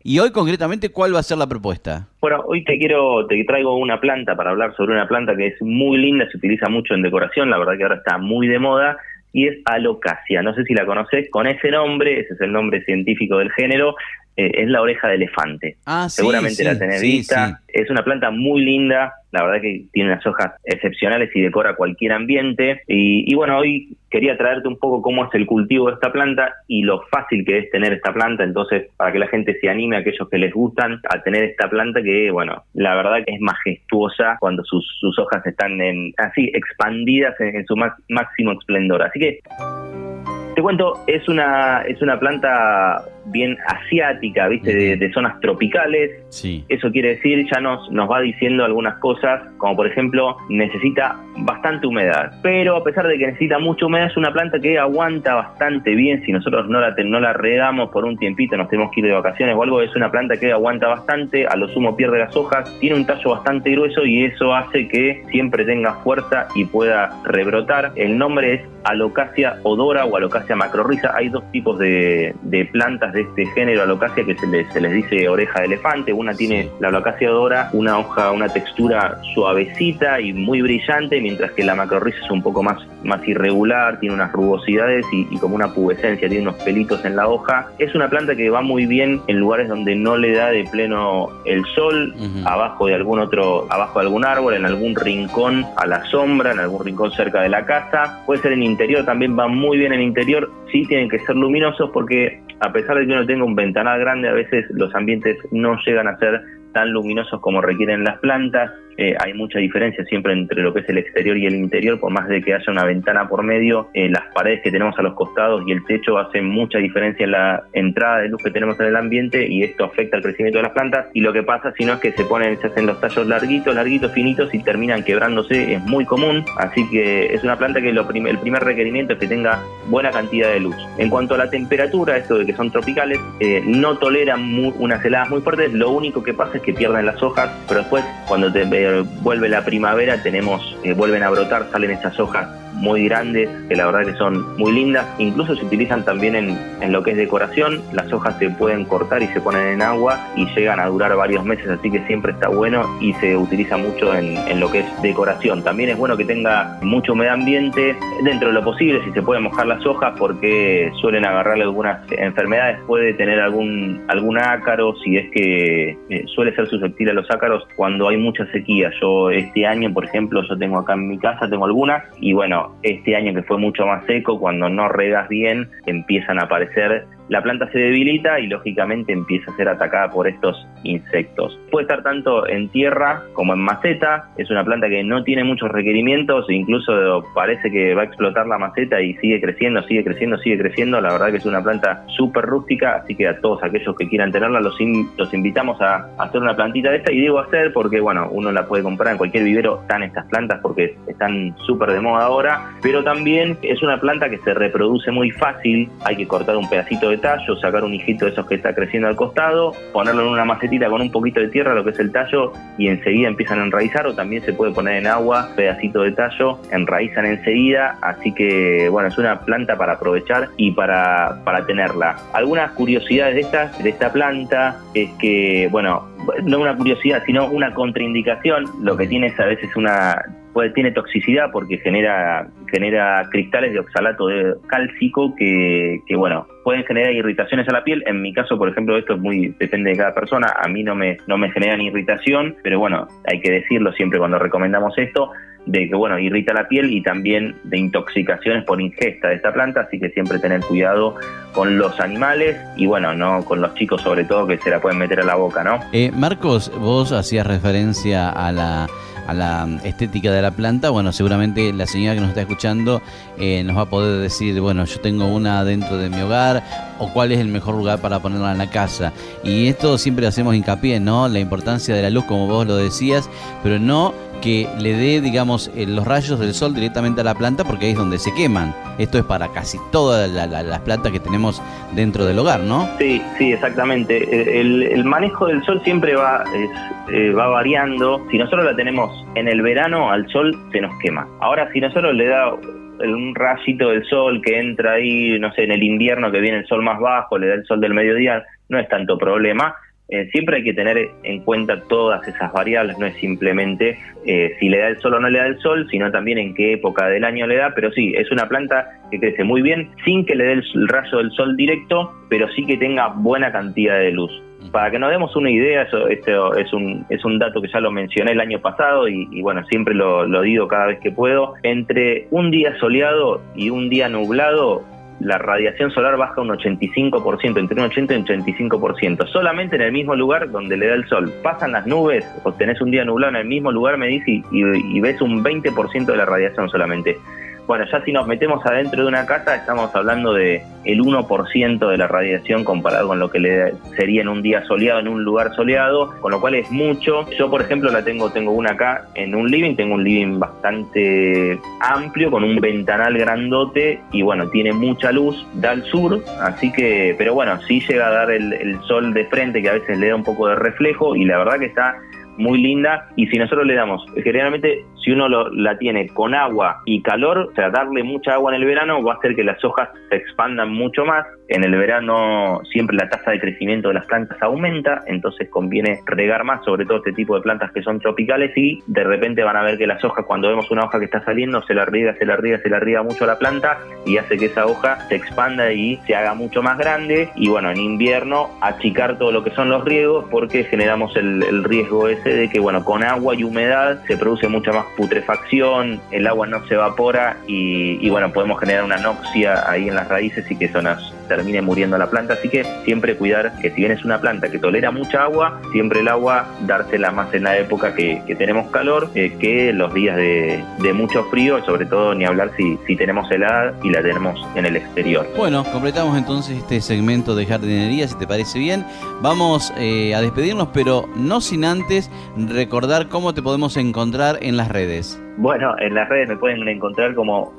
Y hoy concretamente, ¿cuál va a ser la propuesta? Bueno, hoy te traigo una planta para hablar sobre una planta que es muy linda, se utiliza mucho en decoración, la verdad que ahora está muy de moda, y es alocasia. No sé si la conoces con ese nombre, ese es el nombre científico del género, es la oreja de elefante. Ah, sí, Seguramente la sí, tenés sí, sí. vista. Es una planta muy linda, la verdad que tiene unas hojas excepcionales y decora cualquier ambiente. Y bueno, hoy quería traerte un poco cómo es el cultivo de esta planta y lo fácil que es tener esta planta. Entonces, para que la gente se anime, a aquellos que les gustan, a tener esta planta que, bueno, la verdad que es majestuosa cuando sus hojas están así expandidas en su máximo esplendor. Así que te cuento, es una planta bien asiática, ¿viste? De zonas tropicales. Sí. Eso quiere decir, ya nos va diciendo algunas cosas, como por ejemplo, necesita bastante humedad. Pero a pesar de que necesita mucha humedad, es una planta que aguanta bastante bien. Si nosotros no la regamos por un tiempito, nos tenemos que ir de vacaciones o algo, es una planta que aguanta bastante, a lo sumo pierde las hojas, tiene un tallo bastante grueso y eso hace que siempre tenga fuerza y pueda rebrotar. El nombre es Alocasia odora o Alocasia macrorriza. Hay dos tipos de plantas de este género Alocasia que se les dice oreja de elefante. Una tiene, la Alocasia odora, una hoja, una textura suavecita y muy brillante, mientras que la macrorriza es un poco más irregular, tiene unas rugosidades y como una pubescencia, tiene unos pelitos en la hoja. Es una planta que va muy bien en lugares donde no le da de pleno el sol, abajo de algún árbol, en algún rincón a la sombra, en algún rincón cerca de la casa. Puede ser en interior, también va muy bien en interior. Sí tienen que ser luminosos porque a pesar de que uno tenga un ventanal grande, a veces los ambientes no llegan a ser tan luminosos como requieren las plantas. Hay mucha diferencia siempre entre lo que es el exterior y el interior, por más de que haya una ventana por medio, las paredes que tenemos a los costados y el techo hacen mucha diferencia en la entrada de luz que tenemos en el ambiente, y esto afecta al crecimiento de las plantas. Y lo que pasa, si no, es que se hacen los tallos larguitos, finitos, y terminan quebrándose. Es muy común, así que es una planta que el primer requerimiento es que tenga buena cantidad de luz. En cuanto a la temperatura, esto de que son tropicales, no toleran unas heladas muy fuertes. Lo único que pasa es que pierden las hojas, pero después, cuando vuelve la primavera, vuelven a brotar, salen esas hojas muy grandes, que la verdad que son muy lindas. Incluso se utilizan también en lo que es decoración. Las hojas se pueden cortar y se ponen en agua y llegan a durar varios meses, así que siempre está bueno y se utiliza mucho en lo que es decoración. También es bueno que tenga mucho medio ambiente, dentro de lo posible, si se pueden mojar las hojas, porque suelen agarrarle algunas enfermedades. Puede tener algún ácaro, si es que suele ser susceptible a los ácaros cuando hay mucha sequía. Yo este año, por ejemplo, yo tengo acá en mi casa, tengo algunas, y bueno, este año que fue mucho más seco, cuando no regas bien, empiezan a aparecer, la planta se debilita y lógicamente empieza a ser atacada por estos insectos. Puede estar tanto en tierra como en maceta. Es una planta que no tiene muchos requerimientos, incluso parece que va a explotar la maceta y sigue creciendo. La verdad que es una planta súper rústica, así que a todos aquellos que quieran tenerla los invitamos a hacer una plantita de esta. Y digo hacer porque, bueno, uno la puede comprar en cualquier vivero. Están estas plantas porque están súper de moda ahora, pero también es una planta que se reproduce muy fácil. Hay que cortar un pedacito de tallo, sacar un hijito de esos que está creciendo al costado, ponerlo en una macetita con un poquito de tierra, lo que es el tallo, y enseguida empiezan a enraizar. O también se puede poner en agua, pedacito de tallo, enraizan enseguida. Así que, bueno, es una planta para aprovechar y para tenerla. Algunas curiosidades de esta planta es que, bueno, no una curiosidad, sino una contraindicación. Lo que tiene es a veces tiene toxicidad porque genera cristales de oxalato de cálcico que bueno, pueden generar irritaciones a la piel. En mi caso, por ejemplo, esto depende de cada persona. A mí no me generan irritación, pero bueno, hay que decirlo siempre cuando recomendamos esto, de que, bueno, irrita la piel, y también de intoxicaciones por ingesta de esta planta, así que siempre tener cuidado con los animales y, bueno, no con los chicos sobre todo, que se la pueden meter a la boca, ¿no? Marcos, vos hacías referencia a la estética de la planta. Bueno, seguramente la señora que nos está escuchando nos va a poder decir, bueno, yo tengo una dentro de mi hogar, o cuál es el mejor lugar para ponerla en la casa. Y esto siempre hacemos hincapié, ¿no? La importancia de la luz, como vos lo decías, pero no que le dé, digamos, los rayos del sol directamente a la planta, porque ahí es donde se queman. Esto es para casi todas las plantas que tenemos dentro del hogar, ¿no? Sí, exactamente. El manejo del sol siempre va variando. Si nosotros la tenemos en el verano, al sol se nos quema. Ahora, si nosotros le da un rayito del sol que entra ahí, no sé, en el invierno, que viene el sol más bajo, le da el sol del mediodía, no es tanto problema. siempre hay que tener en cuenta todas esas variables, no es simplemente si le da el sol o no le da el sol, sino también en qué época del año le da, pero sí, es una planta que crece muy bien sin que le dé el rayo del sol directo, pero sí que tenga buena cantidad de luz. Para que nos demos una idea, esto es un dato que ya lo mencioné el año pasado y bueno, siempre lo digo cada vez que puedo, entre un día soleado y un día nublado, la radiación solar baja un 85%, entre un 80 y un 85%, solamente en el mismo lugar donde le da el sol. Pasan las nubes, o tenés un día nublado en el mismo lugar, me dice, y ves un 20% de la radiación solamente. Bueno, ya si nos metemos adentro de una casa, estamos hablando de el 1% de la radiación comparado con lo que sería en un día soleado, en un lugar soleado, con lo cual es mucho. Yo, por ejemplo, tengo una acá en un living, tengo un living bastante amplio, con un ventanal grandote, y bueno, tiene mucha luz, da al sur, así que, pero bueno, sí llega a dar el sol de frente, que a veces le da un poco de reflejo, y la verdad que está muy linda. Y si nosotros le damos, generalmente si uno la tiene con agua y calor, o sea, darle mucha agua en el verano va a hacer que las hojas se expandan mucho más. En el verano siempre la tasa de crecimiento de las plantas aumenta, entonces conviene regar más, sobre todo este tipo de plantas que son tropicales, y de repente van a ver que las hojas, cuando vemos una hoja que está saliendo, se la riega mucho a la planta y hace que esa hoja se expanda y se haga mucho más grande. Y bueno, en invierno achicar todo lo que son los riegos, porque generamos el riesgo ese de que, bueno, con agua y humedad se produce mucha más putrefacción, el agua no se evapora y bueno, podemos generar una anoxia ahí en las raíces y que eso nos termine muriendo la planta. Así que siempre cuidar que, si bien es una planta que tolera mucha agua, siempre el agua dársela más en la época que tenemos calor, que los días de mucho frío, sobre todo ni hablar si tenemos helada y la tenemos en el exterior. Bueno, completamos entonces este segmento de jardinería, si te parece bien. Vamos a despedirnos, pero no sin antes recordar cómo te podemos encontrar en las redes. Bueno, en las redes me pueden encontrar como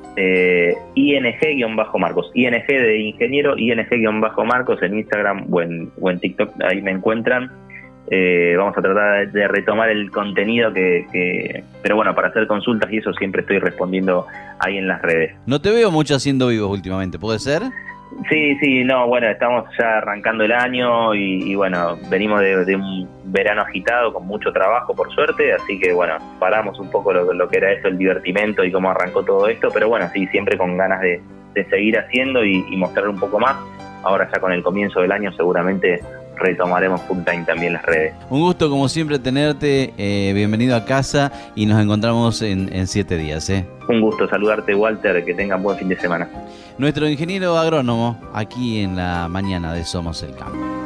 ING-Marcos, ING de ingeniero, ING-Marcos en Instagram o en TikTok, ahí me encuentran. Vamos a tratar de retomar el contenido pero bueno, para hacer consultas y eso siempre estoy respondiendo ahí en las redes. No te veo mucho haciendo vivos últimamente, ¿puede ser? Sí, no, bueno, estamos ya arrancando el año y bueno, venimos de un verano agitado con mucho trabajo, por suerte, así que bueno, paramos un poco lo que era eso, el divertimento y cómo arrancó todo esto, pero bueno, sí, siempre con ganas de seguir haciendo y mostrar un poco más. Ahora ya con el comienzo del año seguramente retomaremos full time también las redes. Un gusto como siempre tenerte, bienvenido a casa y nos encontramos en 7 días. Un gusto saludarte, Walter, que tengan buen fin de semana. Nuestro ingeniero agrónomo aquí en la mañana de Somos el Campo.